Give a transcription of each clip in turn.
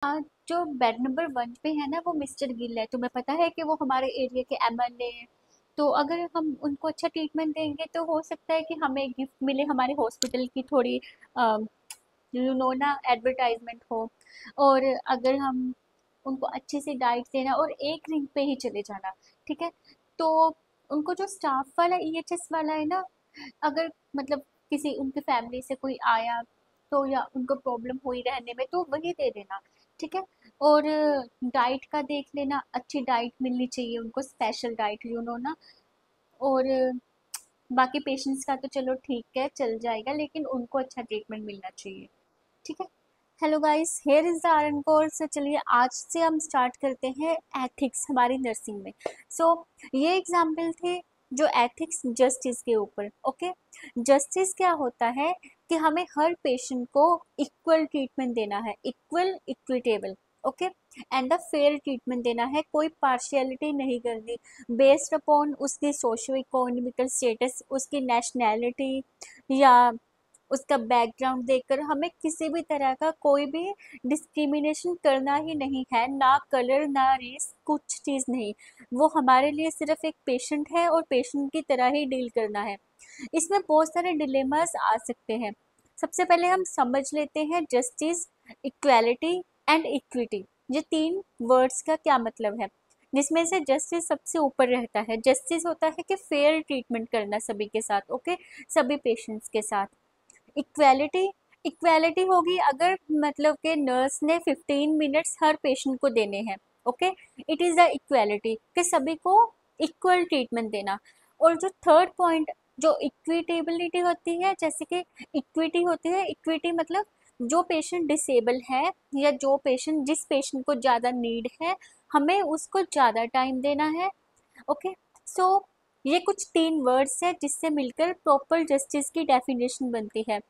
जो bed number 1 पे है ना वो मिस्टर गिल है। तुम्हें पता है कि वो हमारे एरिया के एमएलए हैं। तो अगर हम उनको अच्छा ट्रीटमेंट देंगे तो हो सकता है कि हमें गिफ्ट मिले, हमारे हॉस्पिटल की थोड़ी ना एडवर्टाइजमेंट हो। और अगर हम उनको अच्छे से डाइट देना और एक रिंग पे ही चले जाना, ठीक है। तो उनको जो स्टाफ वाला ईएचएस वाला है ना, अगर मतलब किसी उनकी फैमिली से कोई आया तो या उनको प्रॉब्लम हुई रहने में तो वही दे देना, ठीक है। और डाइट का देख लेना, अच्छी डाइट मिलनी चाहिए उनको, स्पेशल डाइट ना। और बाकी पेशेंट्स का तो चलो ठीक है, चल जाएगा, लेकिन उनको अच्छा ट्रीटमेंट मिलना चाहिए, ठीक है। Hello guys, here is the iron course. चलिए आज से हम स्टार्ट करते हैं एथिक्स हमारी नर्सिंग में। सो ये एग्जाम्पल थे जो एथिक्स जस्टिस के ऊपर। ओके, जस्टिस क्या होता है कि हमें हर पेशेंट को इक्वल ट्रीटमेंट देना है, equal equitable. Okay, and the fair treatment देना है, कोई पार्शियलिटी नहीं करनी बेस्ड अपॉन उसकी सोशो इकोनॉमिकल स्टेटस, उसकी नेशनैलिटी या उसका बैकग्राउंड देखकर हमें किसी भी तरह का कोई भी डिस्क्रिमिनेशन करना ही नहीं है, ना कलर ना रेस, कुछ चीज़ नहीं। वो हमारे लिए सिर्फ एक पेशेंट है और पेशेंट की तरह ही डील करना है। इसमें बहुत सारे डिलेमास आ सकते हैं। सबसे पहले हम समझ लेते हैं जस्टिस, इक्वालिटी एंड इक्विटी, ये 3 वर्ड्स का क्या मतलब है। जिसमें से जस्टिस सबसे ऊपर रहता है। जस्टिस होता है कि फेयर ट्रीटमेंट करना सभी के साथ, ओके, सभी पेशेंट्स के साथ। इक्वालिटी, इक्वालिटी होगी अगर मतलब के नर्स ने 15 मिनट्स हर पेशेंट को देने हैं। Okay, it is the equality कि सभी को इक्वल ट्रीटमेंट देना। और जो थर्ड पॉइंट जो इक्विटेबिलिटी होती है, जैसे कि इक्विटी होती है, इक्विटी मतलब जो पेशेंट डिसेबल है या जो पेशेंट जिस पेशेंट को ज़्यादा नीड है, हमें उसको ज़्यादा टाइम देना है। ओके, सो ये कुछ 3 वर्ड्स है जिससे मिलकर प्रॉपर जस्टिस की डेफिनेशन बनती है।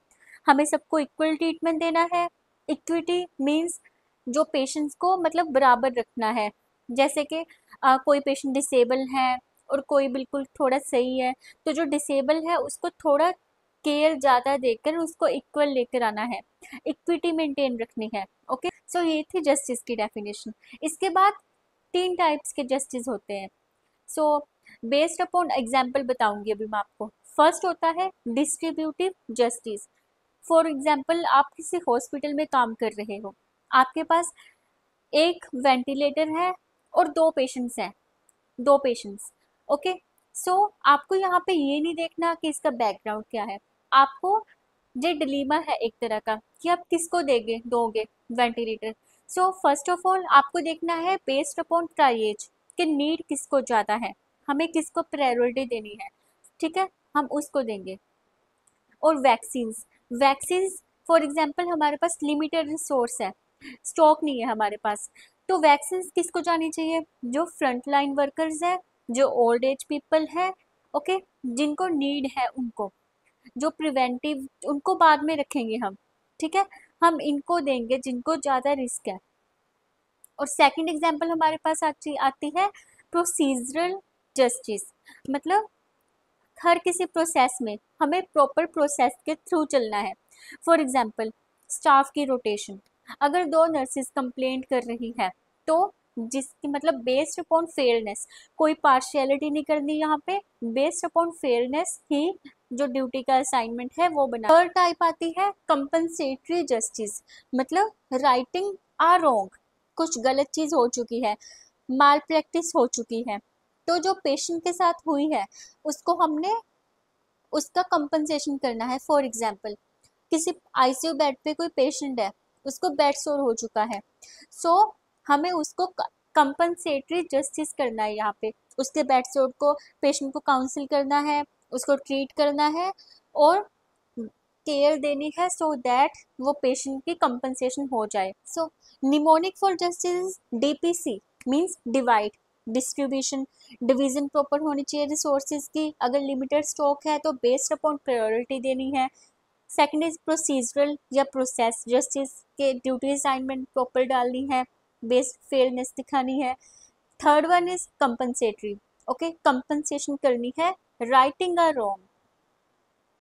हमें सबको इक्वल ट्रीटमेंट देना है। इक्विटी मीन्स जो पेशेंट्स को मतलब बराबर रखना है। जैसे कि कोई पेशेंट डिसेबल है और कोई बिल्कुल थोड़ा सही है, तो जो डिसेबल है उसको थोड़ा केयर ज़्यादा देकर उसको इक्वल लेकर आना है, इक्विटी मेंटेन रखनी है। ओके, सो ये थी जस्टिस की डेफिनेशन। इसके बाद 3 टाइप्स के जस्टिस होते हैं। सो बेस्ड अपॉन एग्जाम्पल बताऊंगी अभी मैं आपको। फर्स्ट होता है डिस्ट्रीब्यूटिव जस्टिस। फॉर एग्जाम्पल, आप किसी हॉस्पिटल में काम कर रहे हो, आपके पास एक वेंटिलेटर है और 2 पेशेंट्स हैं, 2 पेशेंट्स। ओके, सो आपको यहाँ पे ये नहीं देखना कि इसका बैकग्राउंड क्या है। आपको ये डिलीमा है एक तरह का कि आप किसको देंगे दोगे ventilator. So first of all आपको देखना है बेस्ड अपॉन ट्राइएज कि नीड किसको ज़्यादा है, हमें किसको प्रायोरिटी देनी है, ठीक है, हम उसको देंगे। और वैक्सीन्स, वैक्सीन्स फॉर एग्जांपल हमारे पास लिमिटेड रिसोर्स है, स्टॉक नहीं है हमारे पास, तो वैक्सीन्स किसको जानी चाहिए, जो फ्रंट लाइन वर्कर्स है, जो ओल्ड एज पीपल है, ओके, जिनको नीड है उनको। जो प्रिवेंटिव उनको बाद में रखेंगे हम, ठीक है, हम इनको देंगे जिनको ज़्यादा रिस्क है। और सेकंड एग्जांपल हमारे पास आती आती है प्रोसीजरल जस्टिस। मतलब हर किसी प्रोसेस में हमें प्रॉपर प्रोसेस के थ्रू चलना है। फॉर एग्जांपल स्टाफ की रोटेशन, अगर 2 नर्सेज कंप्लेंट कर रही है तो जिसकी मतलब बेस्ड अपॉन फेयरनेस, कोई पार्शियलिटी नहीं करनी यहाँ पे, बेस्ड अपॉन फेयरनेस ही जो ड्यूटी का असाइनमेंट है वो बना। थर्ड टाइप आती है कंपनसेटरी जस्टिस। मतलब राइटिंग आ रॉन्ग, कुछ गलत चीज़ हो चुकी है, माल प्रैक्टिस हो चुकी है, तो जो पेशेंट के साथ हुई है उसको हमने उसका कंपनसेशन करना है। फॉर एग्जांपल किसी आईसीयू बेड पे कोई पेशेंट है, उसको बेड सोर हो चुका है, सो हमें उसको कंपनसेटरी जस्टिस करना है यहाँ पे। उसके बेड सोर को, पेशेंट को काउंसिल करना है, उसको ट्रीट करना है और केयर देनी है सो दैट वो पेशेंट की कंपनसेशन हो जाए। So mnemonic for justice DPC means divide, distribution, division proper होनी चाहिए रिसोर्सेज की। अगर लिमिटेड स्टॉक है तो बेस्ड अपॉन प्रायोरिटी देनी है। सेकंड इज प्रोसीजरल या प्रोसेस जस्टिस के ड्यूटी असाइनमेंट प्रॉपर डालनी है, बेस्ड फेयरनेस दिखानी है। Third one is compensatory, okay, compensation करनी है, राइटिंग अ रॉन्ग,